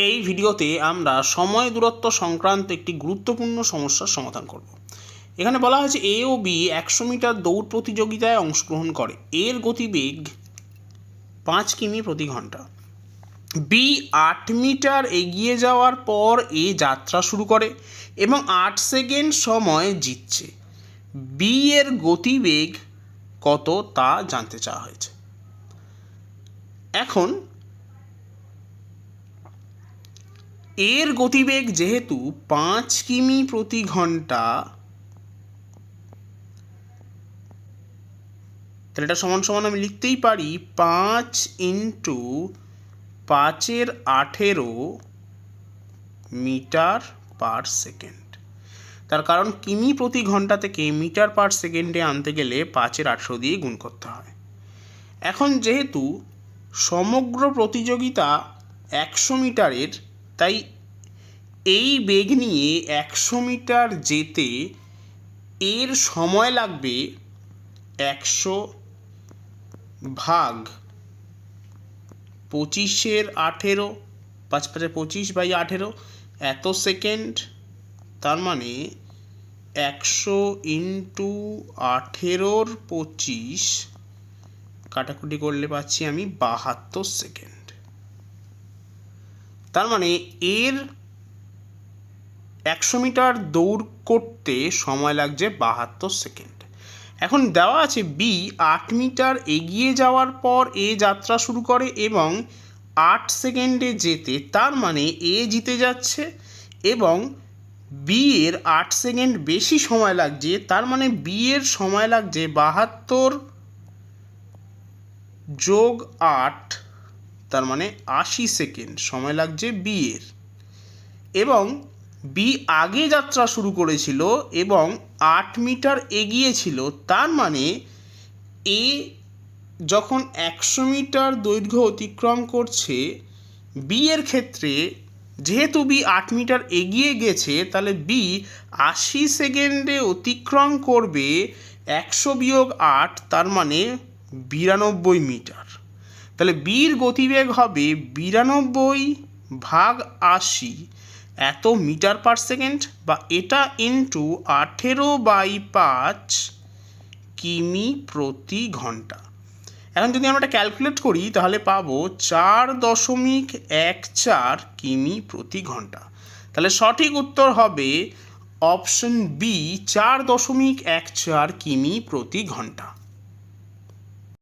এই ভিডিওতে আমরা সময় দূরত্ব সংক্রান্ত একটি গুরুত্বপূর্ণ সমস্যার সমাধান করব। এখানে বলা হয়েছে এ ও বি 100 মিটার দৌড় প্রতিযোগিতায় অংশগ্রহণ করে। এর গতিবেগ 5 কিমি প্রতি ঘন্টা। বি 8 মিটার এগিয়ে যাওয়ার পর এ যাত্রা শুরু করে এবং 8 সেকেন্ড সময় জিতছে। বি এর গতিবেগ কত তা জানতে চাওয়া হয়েছে। এখন এর গতিবেগ যেহেতু 5 কিমি প্রতি ঘন্টা, তাহলে এটা সমান সমান আমি লিখতেই পারি 5 ইন্টু 5 × 18 মিটার পার সেকেন্ড। তার কারণ কিমি প্রতি ঘন্টা থেকে মিটার পার সেকেন্ডে আনতে গেলে 5 × 18 দিয়ে গুণ করতে হয়। এখন যেহেতু সমগ্র প্রতিযোগিতা 100 মিটারের, তাই এই বেগ নিয়ে 100 মিটার যেতে এর সময় লাগবে 100 ভাগ 25/18, 5 × 5 = 25/18 এত সেকেন্ড। তার মানে 100 ইন্টু 18 × 25 কাটাকুটি করলে পাচ্ছি আমি 72 সেকেন্ড। তার মানে এর 100 মিটার দৌড় করতে সময় লাগছে 72 সেকেন্ড। এখন দেওয়া আছে বি 8 মিটার এগিয়ে যাওয়ার পর এ যাত্রা শুরু করে এবং 8 সেকেন্ডে যেতে, তার মানে এ জিতে যাচ্ছে এবং বি এর 8 সেকেন্ড বেশি সময় লাগছে, তার মানে বি এর সময় লাগছে 72 যোগ 8, তার মানে 80 সেকেন্ড সময় লাগছে বি এর। এবং বি আগে যাত্রা শুরু করেছিল এবং 8 মিটার এগিয়েছিল, তার মানে এ যখন 100 মিটার দৈর্ঘ্য অতিক্রম করছে, বি এর ক্ষেত্রে যেহেতু বি 8 মিটার এগিয়ে গেছে, তাহলে বি 80 সেকেন্ডে অতিক্রম করবে 100 বিয়োগ 8, তার মানে 92 মিটার। তাহলে বির গতিবেগ হবে 92 ভাগ 80 এত মিটার পার সেকেন্ড, বা এটা ইন্টু 18/5 কিমি প্রতি ঘন্টা। এখন যদি আমরা এটা ক্যালকুলেট করি তাহলে পাবো 4.14 কিমি প্রতি ঘন্টা। তাহলে সঠিক উত্তর হবে অপশন বি, 4.14 কিমি প্রতি ঘন্টা।